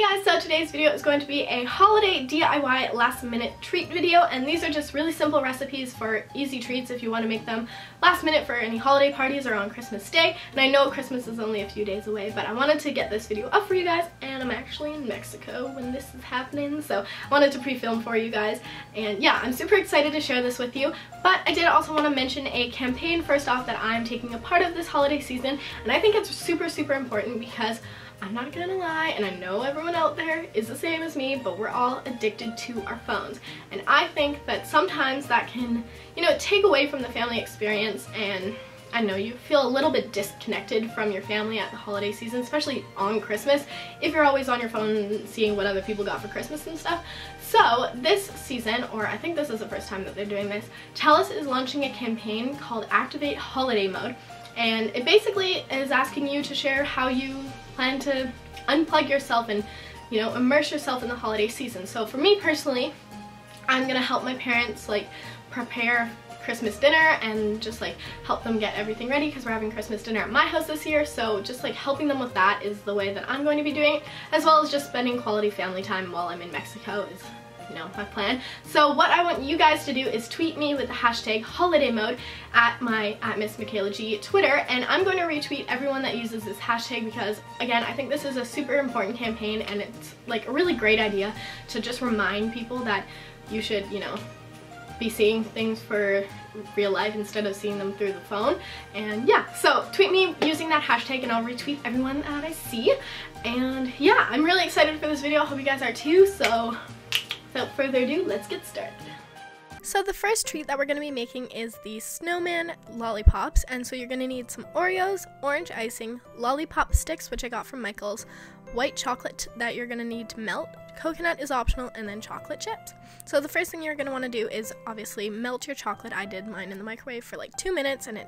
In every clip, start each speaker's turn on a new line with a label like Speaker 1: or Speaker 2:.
Speaker 1: guys, so today's video is going to be a holiday DIY last minute treat video, and these are just really simple recipes for easy treats if you want to make them last minute for any holiday parties or on Christmas Day. And I know Christmas is only a few days away, but I wanted to get this video up for you guys, and I'm actually in Mexico when this is happening, so I wanted to pre-film for you guys. And yeah, I'm super excited to share this with you, but I did also want to mention a campaign first off that I'm taking a part of this holiday season, and I think it's super important because I'm not gonna lie, and I know everyone out there is the same as me, but we're all addicted to our phones. And I think that sometimes that can, you know, take away from the family experience, and I know you feel a little bit disconnected from your family at the holiday season, especially on Christmas, if you're always on your phone seeing what other people got for Christmas and stuff. So this season, or I think this is the first time that they're doing this, Telus is launching a campaign called Activate Holiday Mode. And it basically is asking you to share how you plan to unplug yourself and, you know, immerse yourself in the holiday season. So for me personally, I'm gonna help my parents like prepare Christmas dinner and just like help them get everything ready because we're having Christmas dinner at my house this year. So just like helping them with that is the way that I'm going to be doing it, as well as just spending quality family time while I'm in Mexico is, you know, my plan. So what I want you guys to do is tweet me with the hashtag holiday mode at Miss Michaela G Twitter, and I'm going to retweet everyone that uses this hashtag because, again, I think this is a super important campaign, and it's like a really great idea to just remind people that you should, you know, be seeing things for real life instead of seeing them through the phone. And yeah, so tweet me using that hashtag and I'll retweet everyone that I see. And yeah, I'm really excited for this video. I hope you guys are too. So without further ado, let's get started. So the first treat that we're going to be making is the snowman lollipops, and so you're going to need some Oreos, orange icing, lollipop sticks, which I got from Michael's, white chocolate that you're going to need to melt, coconut is optional, and then chocolate chips. So the first thing you're going to want to do is obviously melt your chocolate. I did mine in the microwave for like 2 minutes and it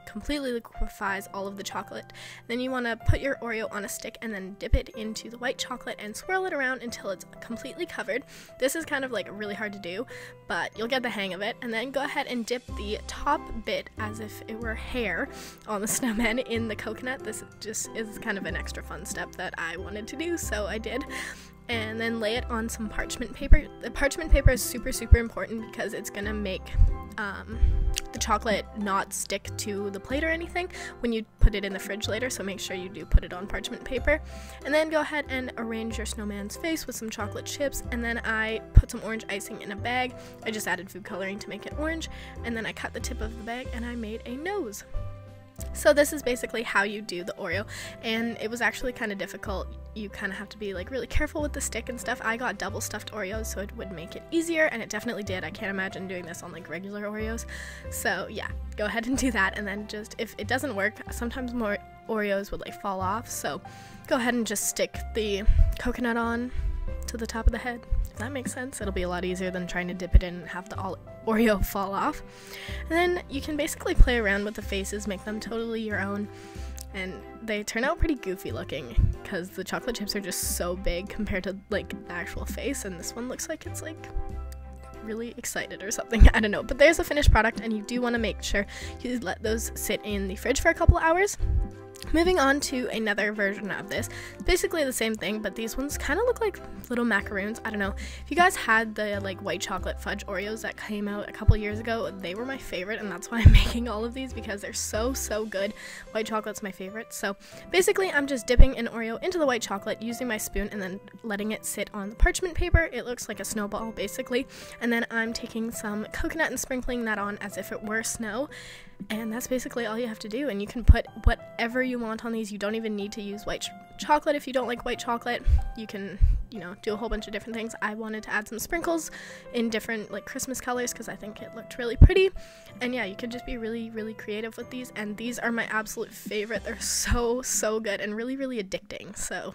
Speaker 1: completely liquefies all of the chocolate. Then you want to put your Oreo on a stick and then dip it into the white chocolate and swirl it around until it's completely covered. This is kind of like really hard to do, but you'll get the hang of it. And then go ahead and dip the top bit as if it were hair on the snowman in the coconut. This just is kind of an extra fun step that I wanted to do, so I did. And then lay it on some parchment paper. The parchment paper is super important because it's gonna make the chocolate not stick to the plate or anything when you put it in the fridge later, so make sure you do put it on parchment paper. And then go ahead and arrange your snowman's face with some chocolate chips, and then I put some orange icing in a bag. I just added food coloring to make it orange, and then I cut the tip of the bag and I made a nose. So this is basically how you do the Oreo, and it was actually kind of difficult. You kind of have to be like really careful with the stick and stuff. I got double stuffed Oreos so it would make it easier, and it definitely did. I can't imagine doing this on like regular Oreos. So yeah, go ahead and do that, and then just, if it doesn't work, sometimes more Oreos would like fall off, so go ahead and just stick the coconut on to the top of the head. If that makes sense, it'll be a lot easier than trying to dip it in and have the Oreo fall off. And then you can basically play around with the faces, make them totally your own, and they turn out pretty goofy looking because the chocolate chips are just so big compared to like the actual face, and this one looks like it's like really excited or something. I don't know, but there's a finished product, and you do want to make sure you let those sit in the fridge for a couple hours. Moving on to another version of this. It's basically the same thing, but these ones kind of look like little macaroons. I don't know. If you guys had the like white chocolate fudge Oreos that came out a couple years ago, they were my favorite, and that's why I'm making all of these because they're so good. White chocolate's my favorite. So basically I'm just dipping an Oreo into the white chocolate using my spoon and then letting it sit on the parchment paper. It looks like a snowball basically, and then I'm taking some coconut and sprinkling that on as if it were snow. And that's basically all you have to do, and you can put whatever you want on these. You don't even need to use white chocolate if you don't like white chocolate. You can, you know, do a whole bunch of different things. I wanted to add some sprinkles in different like Christmas colors because I think it looked really pretty. And yeah, you can just be really creative with these, and these are my absolute favorite. They're so good and really addicting, so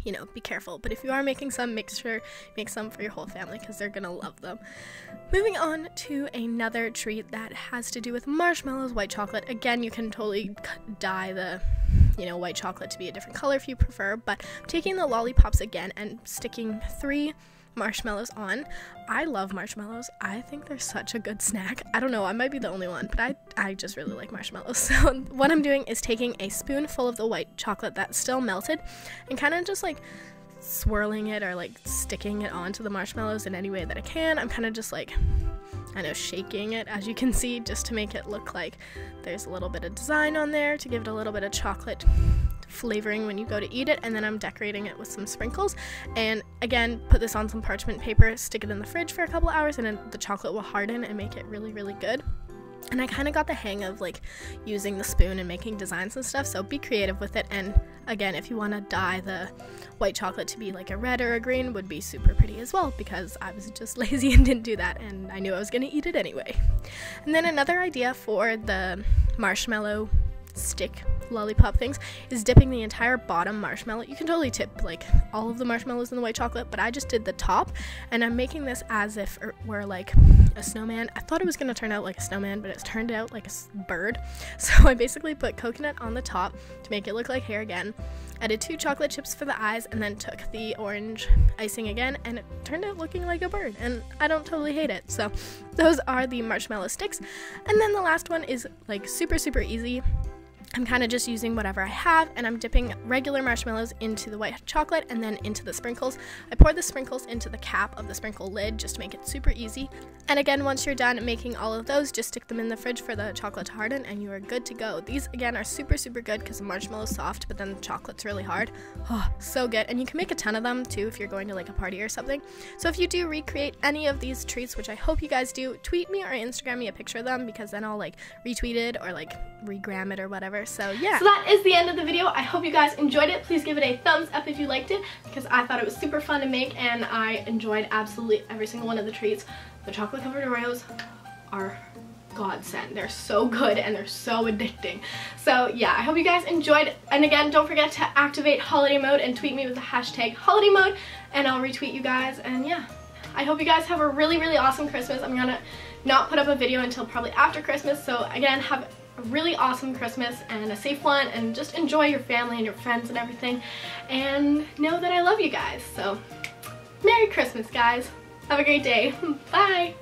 Speaker 1: you know, be careful. But if you are making some, make sure you make some for your whole family because they're gonna love them. Moving on to another treat that has to do with marshmallows, white chocolate. Again, you can totally dye the, you know, white chocolate to be a different color if you prefer, but I'm taking the lollipops again and sticking 3 marshmallows on. I love marshmallows. I think they're such a good snack. I don't know, I might be the only one, but I just really like marshmallows. So what I'm doing is taking a spoonful of the white chocolate that's still melted and kind of just like swirling it or like sticking it onto the marshmallows in any way that I can. I'm kind of just like, I know, shaking it, as you can see, just to make it look like there's a little bit of design on there to give it a little bit of chocolate flavoring when you go to eat it. And then I'm decorating it with some sprinkles, and again, put this on some parchment paper, stick it in the fridge for a couple hours, and then the chocolate will harden and make it really, really good. And I kind of got the hang of like using the spoon and making designs and stuff, so be creative with it. And again, if you want to dye the white chocolate to be like a red or a green, would be super pretty as well, because I was just lazy and didn't do that, and I knew I was going to eat it anyway. And then another idea for the marshmallow stick lollipop things is dipping the entire bottom marshmallow. You can totally dip like all of the marshmallows in the white chocolate, but I just did the top, and I'm making this as if it were like a snowman. I thought it was going to turn out like a snowman, but it's turned out like a bird. So I basically put coconut on the top to make it look like hair again, added 2 chocolate chips for the eyes, and then took the orange icing again, and it turned out looking like a bird, and I don't totally hate it. So those are the marshmallow sticks. And then the last one is like super, super easy. I'm kind of just using whatever I have, and I'm dipping regular marshmallows into the white chocolate and then into the sprinkles. I poured the sprinkles into the cap of the sprinkle lid just to make it super easy. And again, once you're done making all of those, just stick them in the fridge for the chocolate to harden, and you are good to go. These again are super, super good because the marshmallow is soft, but then the chocolate's really hard. Oh, so good. And you can make a ton of them too if you're going to like a party or something. So if you do recreate any of these treats, which I hope you guys do, tweet me or Instagram me a picture of them, because then I'll like retweet it or like regram it or whatever. So yeah. So that is the end of the video. I hope you guys enjoyed it. Please give it a thumbs up if you liked it, because I thought it was super fun to make, and I enjoyed absolutely every single one of the treats. The chocolate covered Oreos are godsend. They're so good and they're so addicting. So yeah, I hope you guys enjoyed, and again, don't forget to activate holiday mode and tweet me with the hashtag holiday mode, and I'll retweet you guys. And yeah, I hope you guys have a really, really awesome Christmas. I'm gonna not put up a video until probably after Christmas, so again, have a really awesome Christmas and a safe one, and just enjoy your family and your friends and everything, and know that I love you guys. So Merry Christmas, guys. Have a great day. Bye.